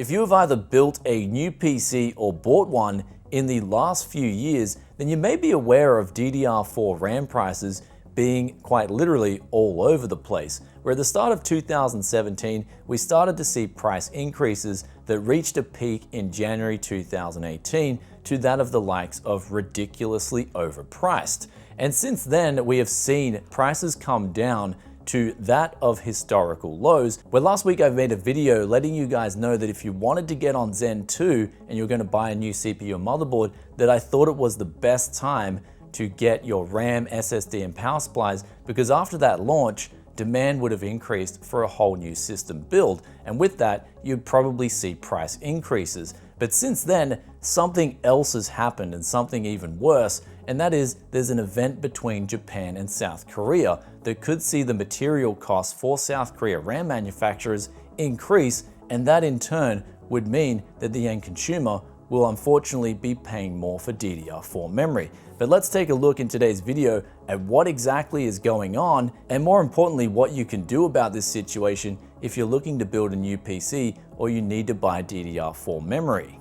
If you have either built a new PC or bought one in the last few years, then you may be aware of DDR4 RAM prices being quite literally all over the place, where at the start of 2017, we started to see price increases that reached a peak in January 2018 to that of the likes of ridiculously overpriced. And since then, we have seen prices come down to that of historical lows, where last week I made a video letting you guys know that if you wanted to get on Zen 2 and you're going to buy a new CPU and motherboard, that I thought it was the best time to get your RAM, SSD, and power supplies, because after that launch, demand would have increased for a whole new system build, and with that, you'd probably see price increases. But since then, something else has happened, and something even worse, and that is there's an event between Japan and South Korea that could see the material costs for South Korea RAM manufacturers increase, and that in turn would mean that the end consumer will unfortunately be paying more for DDR4 memory. But let's take a look in today's video at what exactly is going on, and more importantly, what you can do about this situation if you're looking to build a new PC or you need to buy DDR4 memory.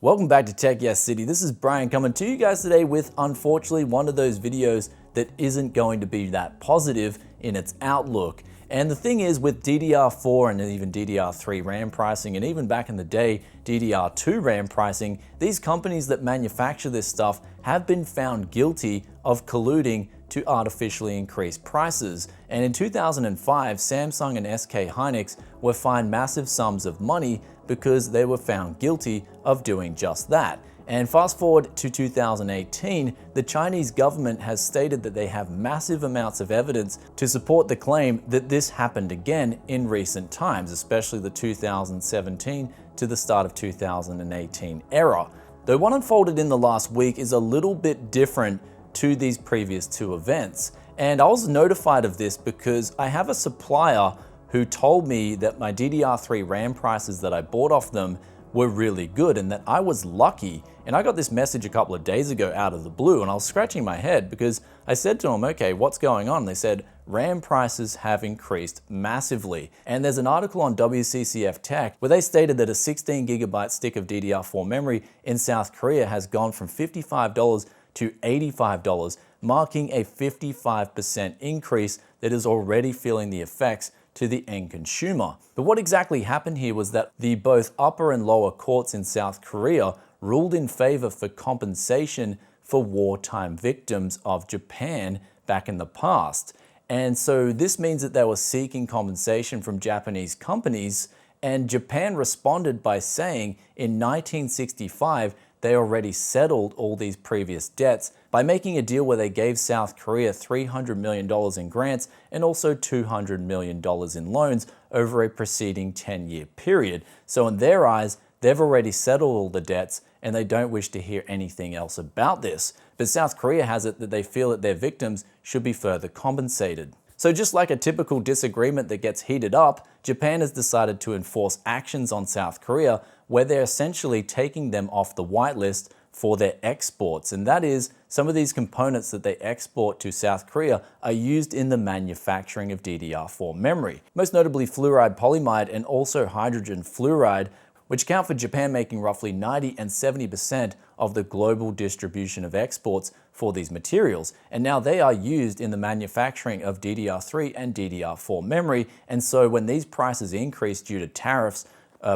Welcome back to Tech Yes City. This is Brian coming to you guys today with, unfortunately, one of those videos that isn't going to be that positive in its outlook. And the thing is, with DDR4 and even DDR3 RAM pricing, and even back in the day, DDR2 RAM pricing, these companies that manufacture this stuff have been found guilty of colluding to artificially increase prices. And in 2005, Samsung and SK Hynix were fined massive sums of money because they were found guilty of doing just that. And fast forward to 2018, the Chinese government has stated that they have massive amounts of evidence to support the claim that this happened again in recent times, especially the 2017 to the start of 2018 era. Though what unfolded in the last week is a little bit different to these previous two events. And I was notified of this because I have a supplier who told me that my DDR3 RAM prices that I bought off them were really good and that I was lucky. And I got this message a couple of days ago out of the blue, and I was scratching my head because I said to them, okay, what's going on? And they said, RAM prices have increased massively. And there's an article on WCCF Tech where they stated that a 16 gigabyte stick of DDR4 memory in South Korea has gone from $55 to $85, marking a 55% increase that is already feeling the effects to the end consumer. But what exactly happened here was that the both upper and lower courts in South Korea ruled in favor for compensation for wartime victims of Japan back in the past. And so this means that they were seeking compensation from Japanese companies, and Japan responded by saying in 1965 they already settled all these previous debts by making a deal where they gave South Korea $300 million in grants and also $200 million in loans over a preceding 10-year period. So in their eyes, they've already settled all the debts and they don't wish to hear anything else about this. But South Korea has it that they feel that their victims should be further compensated. So just like a typical disagreement that gets heated up, Japan has decided to enforce actions on South Korea where they're essentially taking them off the whitelist for their exports. And that is, some of these components that they export to South Korea are used in the manufacturing of DDR4 memory. Most notably fluoride polyimide and also hydrogen fluoride, which account for Japan making roughly 90 and 70% of the global distribution of exports for these materials. And now they are used in the manufacturing of DDR3 and DDR4 memory. And so when these prices increase due to tariffs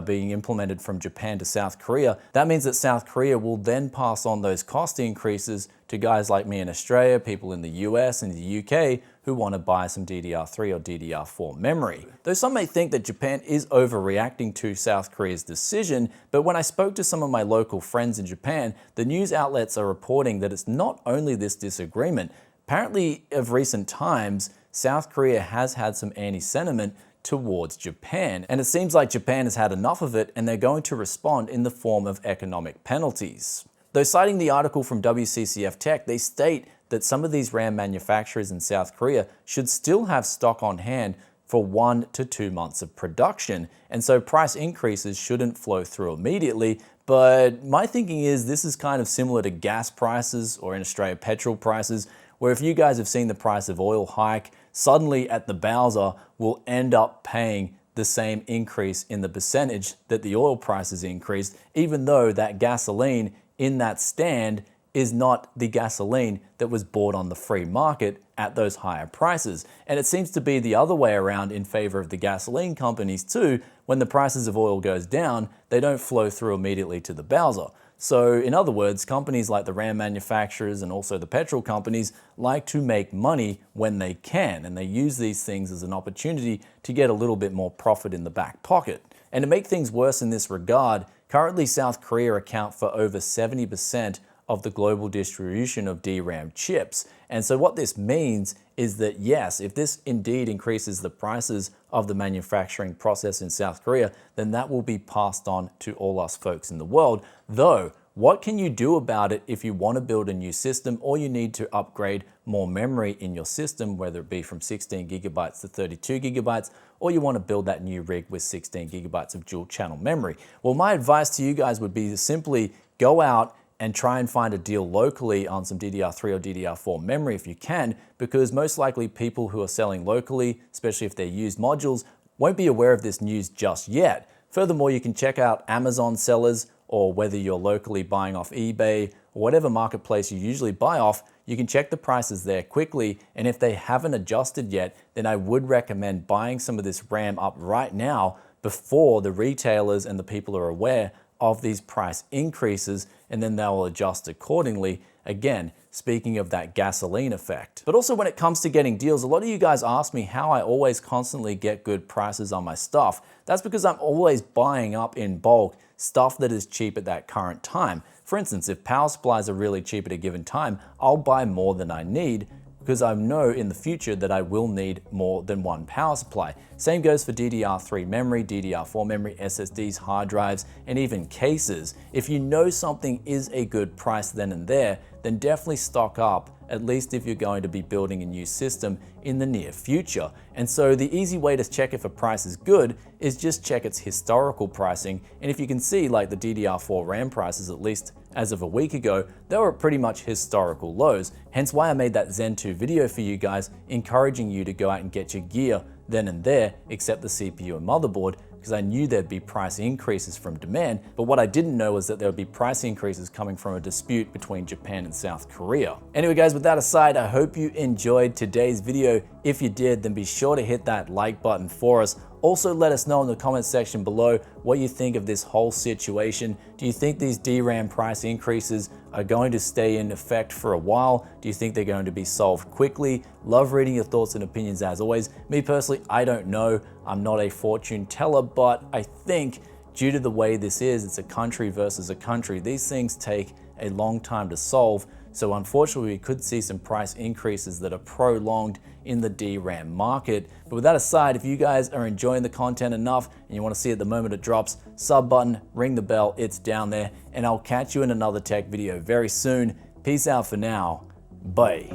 being implemented from Japan to South Korea, that means that South Korea will then pass on those cost increases to guys like me in Australia, people in the US and the UK who want to buy some DDR3 or DDR4 memory. Though some may think that Japan is overreacting to South Korea's decision, but when I spoke to some of my local friends in Japan, the news outlets are reporting that it's not only this disagreement. Apparently, of recent times, South Korea has had some anti-sentiment towards Japan, and it seems like Japan has had enough of it and they're going to respond in the form of economic penalties. Though citing the article from WCCF Tech, they state that some of these RAM manufacturers in South Korea should still have stock on hand for 1 to 2 months of production, and so price increases shouldn't flow through immediately. But my thinking is this is kind of similar to gas prices, or in Australia petrol prices, where if you guys have seen the price of oil hike, suddenly at the bowser we'll end up paying the same increase in the percentage that the oil price has increased, even though that gasoline in that stand is not the gasoline that was bought on the free market at those higher prices. And it seems to be the other way around in favor of the gasoline companies too. When the prices of oil goes down, they don't flow through immediately to the bowser. So in other words, companies like the RAM manufacturers and also the petrol companies like to make money when they can, and they use these things as an opportunity to get a little bit more profit in the back pocket. And to make things worse in this regard, currently South Korea account for over 70% of the global distribution of DRAM chips. And so what this means is that yes, if this indeed increases the prices of the manufacturing process in South Korea, then that will be passed on to all us folks in the world. Though, what can you do about it if you want to build a new system or you need to upgrade more memory in your system, whether it be from 16 gigabytes to 32 gigabytes, or you want to build that new rig with 16 gigabytes of dual channel memory? Well, my advice to you guys would be to simply go out and try and find a deal locally on some DDR3 or DDR4 memory if you can, because most likely people who are selling locally, especially if they're used modules, won't be aware of this news just yet. Furthermore, you can check out Amazon sellers, or whether you're locally buying off eBay or whatever marketplace you usually buy off, you can check the prices there quickly, and if they haven't adjusted yet, then I would recommend buying some of this RAM up right now before the retailers and the people are aware of these price increases, and then they will adjust accordingly. Again, speaking of that gasoline effect. But also when it comes to getting deals, a lot of you guys ask me how I always constantly get good prices on my stuff. That's because I'm always buying up in bulk stuff that is cheap at that current time. For instance, if power supplies are really cheap at a given time, I'll buy more than I need, because I know in the future that I will need more than one power supply. Same goes for DDR3 memory, DDR4 memory, SSDs, hard drives, and even cases. If you know something is a good price then and there, then definitely stock up, at least if you're going to be building a new system in the near future. And so the easy way to check if a price is good is just check its historical pricing. And if you can see, like the DDR4 RAM prices, at least as of a week ago, they were pretty much historical lows. Hence why I made that Zen 2 video for you guys, encouraging you to go out and get your gear then and there, except the CPU and motherboard, because I knew there'd be price increases from demand, but what I didn't know was that there would be price increases coming from a dispute between Japan and South Korea. Anyway guys, with that aside, I hope you enjoyed today's video. If you did, then be sure to hit that like button for us. Also, let us know in the comment section below what you think of this whole situation. Do you think these DRAM price increases are going to stay in effect for a while? Do you think they're going to be solved quickly? Love reading your thoughts and opinions as always. Me personally, I don't know. I'm not a fortune teller, but I think due to the way this is, it's a country versus a country. These things take a long time to solve. So unfortunately, we could see some price increases that are prolonged in the DRAM market. But with that aside, if you guys are enjoying the content enough and you want to see it the moment it drops, sub button, ring the bell, it's down there. And I'll catch you in another tech video very soon. Peace out for now. Bye.